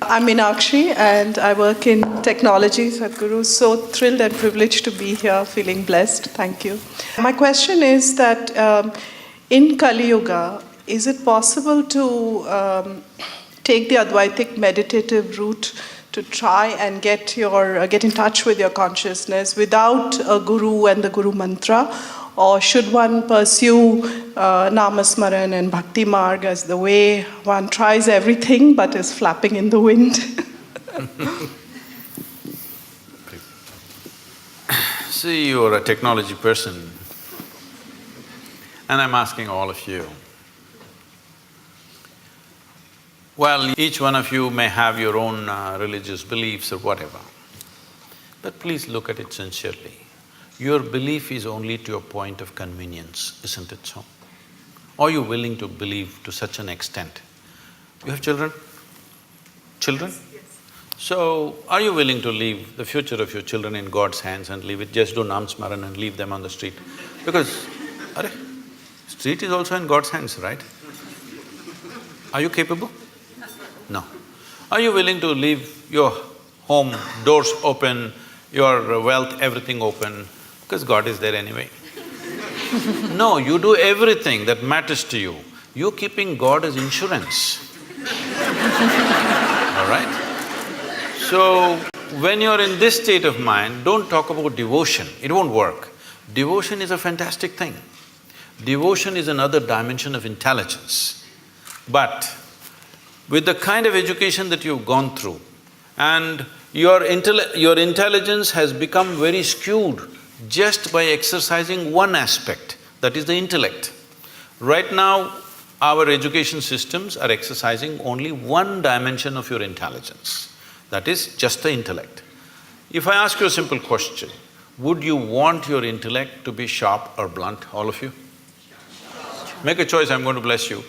I'm Meenakshi and I work in technology, Sadhguru. So thrilled and privileged to be here, feeling blessed. Thank you. My question is that in Kali Yuga, is it possible to take the Advaitic meditative route to try and get in touch with your consciousness without a guru and the guru mantra? Or should one pursue Namasmaran and Bhakti Marg as the way one tries everything but is flapping in the wind? See, you're a technology person, and I'm asking all of you. Well, each one of you may have your own religious beliefs or whatever, but please look at it sincerely. Your belief is only to a point of convenience, isn't it so? Are you willing to believe to such an extent? You have children? Children? Yes. So, are you willing to leave the future of your children in God's hands and leave it, just do Namsmaran and leave them on the street? Because, street is also in God's hands, right? Are you capable? No. Are you willing to leave your home, doors open, your wealth, everything open, because God is there anyway? No, you do everything that matters to you. You're keeping God as insurance. All right? So, when you're in this state of mind, don't talk about devotion, it won't work. Devotion is a fantastic thing. Devotion is another dimension of intelligence. But with the kind of education that you've gone through, and your intelligence has become very skewed just by exercising one aspect, that is the intellect. Right now, our education systems are exercising only one dimension of your intelligence, that is just the intellect. If I ask you a simple question, would you want your intellect to be sharp or blunt, all of you? Make a choice, I'm going to bless you.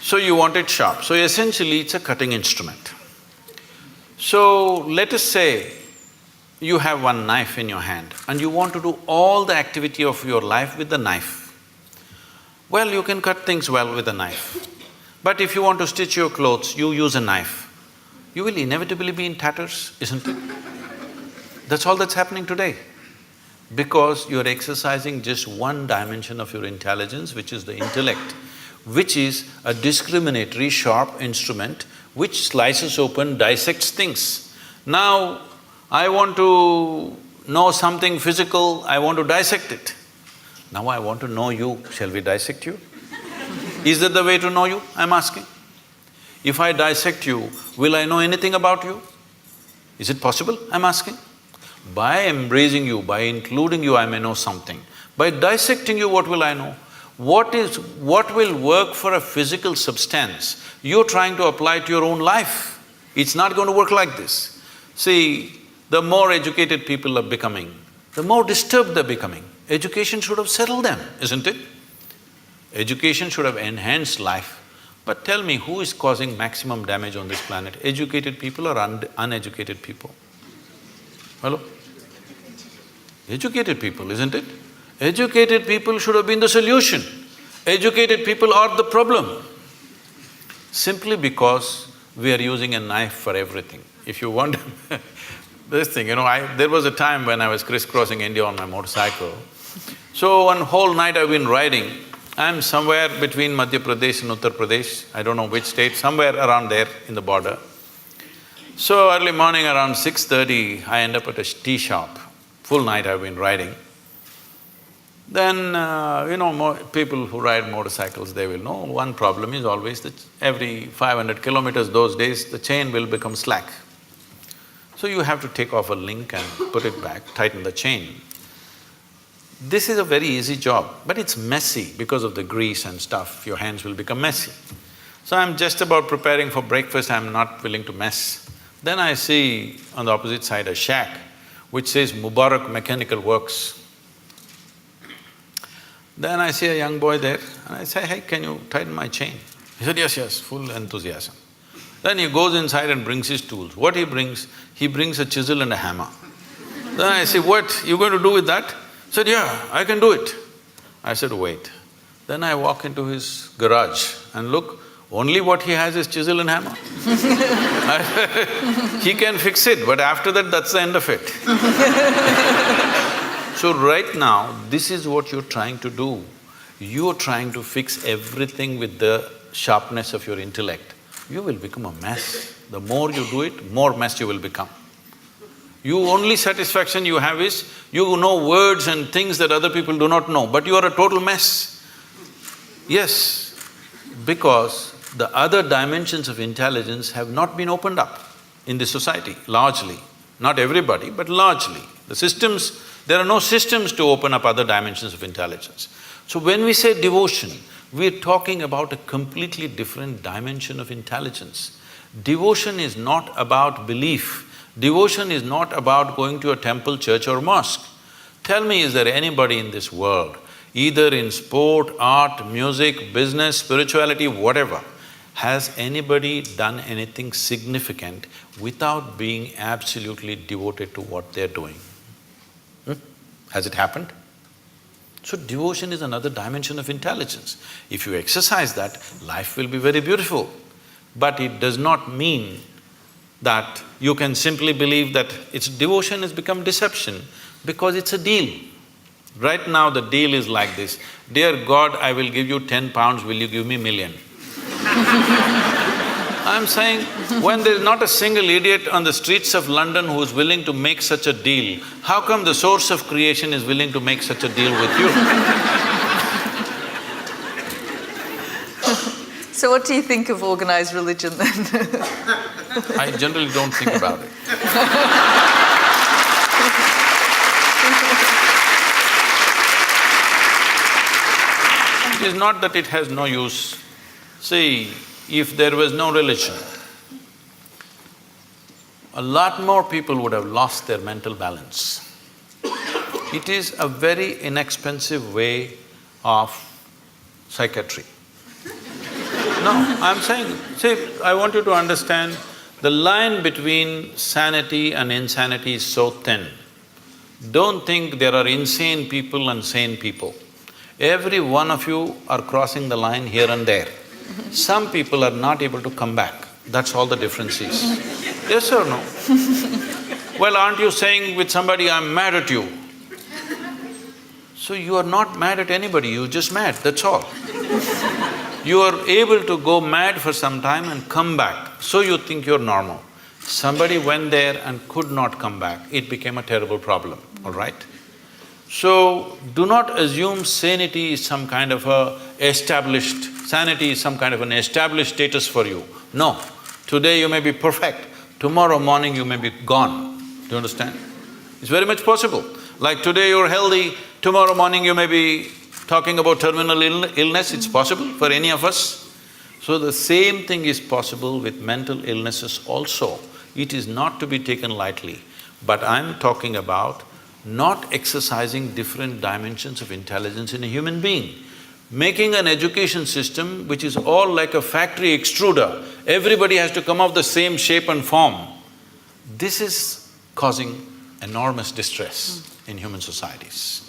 So you want it sharp. So essentially, it's a cutting instrument. So let us say you have one knife in your hand and you want to do all the activity of your life with the knife. Well, you can cut things well with a knife. But if you want to stitch your clothes, you use a knife. You will inevitably be in tatters, isn't it? That's all that's happening today. Because you're exercising just one dimension of your intelligence, which is the intellect, which is a discriminatory, sharp instrument which slices open, dissects things. Now, I want to know something physical, I want to dissect it. Now I want to know you, shall we dissect you? Is that the way to know you, I'm asking? If I dissect you, will I know anything about you? Is it possible, I'm asking? By embracing you, by including you, I may know something. By dissecting you, what will I know? What will work for a physical substance, you're trying to apply to your own life. It's not going to work like this. See, the more educated people are becoming, the more disturbed they're becoming. Education should have settled them, isn't it? Education should have enhanced life. But tell me, who is causing maximum damage on this planet? Educated people or uneducated people? Hello? Educated people, isn't it? Educated people should have been the solution. Educated people are the problem. Simply because we are using a knife for everything. If you want this thing, there was a time when I was crisscrossing India on my motorcycle. So one whole night I've been riding. I'm somewhere between Madhya Pradesh and Uttar Pradesh, I don't know which state, somewhere around there in the border. So early morning around 6:30, I end up at a tea shop. Full night I've been riding. Then, people who ride motorcycles, they will know one problem is always that every 500 kilometers those days, the chain will become slack. So you have to take off a link and put it back, tighten the chain. This is a very easy job, but it's messy because of the grease and stuff, your hands will become messy. So I'm just about preparing for breakfast, I'm not willing to mess. Then I see on the opposite side a shack which says Mubarak Mechanical Works. Then I see a young boy there and I say, hey, can you tighten my chain? He said, yes, full enthusiasm. Then he goes inside and brings his tools. What he brings? He brings a chisel and a hammer. Then I say, what, you going to do with that? He said, yeah, I can do it. I said, wait, Then I walk into his garage and look, only what he has is chisel and hammer. He can fix it, but after that, that's the end of it. So right now, this is what you're trying to do. You're trying to fix everything with the sharpness of your intellect. You will become a mess. The more you do it, more mess you will become. You only satisfaction you have is, you know words and things that other people do not know, but you are a total mess. Yes, because the other dimensions of intelligence have not been opened up in the society, largely. Not everybody, but largely. The systems, there are no systems to open up other dimensions of intelligence. So when we say devotion, we're talking about a completely different dimension of intelligence. Devotion is not about belief. Devotion is not about going to a temple, church or mosque. Tell me, is there anybody in this world, either in sport, art, music, business, spirituality, whatever, has anybody done anything significant without being absolutely devoted to what they're doing? Has it happened? So devotion is another dimension of intelligence. If you exercise that, life will be very beautiful. But it does not mean that you can simply believe that it's devotion has become deception because it's a deal. Right now the deal is like this, dear God, I will give you 10 pounds, will you give me million? I'm saying, when there's not a single idiot on the streets of London who's willing to make such a deal, how come the source of creation is willing to make such a deal with you? So what do you think of organized religion then? I generally don't think about it. It is not that it has no use. See, if there was no religion, a lot more people would have lost their mental balance. It is a very inexpensive way of psychiatry. No, I'm saying, see, I want you to understand, the line between sanity and insanity is so thin. Don't think there are insane people and sane people. Every one of you are crossing the line here and there. Some people are not able to come back, that's all the difference is. Yes or no? Well, aren't you saying with somebody, I'm mad at you? So you are not mad at anybody, you're just mad, that's all. You are able to go mad for some time and come back, so you think you're normal. Somebody went there and could not come back, it became a terrible problem, all right? So, do not assume sanity is some kind of sanity is some kind of an established status for you. No, today you may be perfect, tomorrow morning you may be gone. Do you understand? It's very much possible. Like today you're healthy, tomorrow morning you may be talking about terminal illness, it's possible for any of us. So the same thing is possible with mental illnesses also. It is not to be taken lightly, but I'm talking about not exercising different dimensions of intelligence in a human being. Making an education system which is all like a factory extruder, everybody has to come of the same shape and form. This is causing enormous distress in human societies.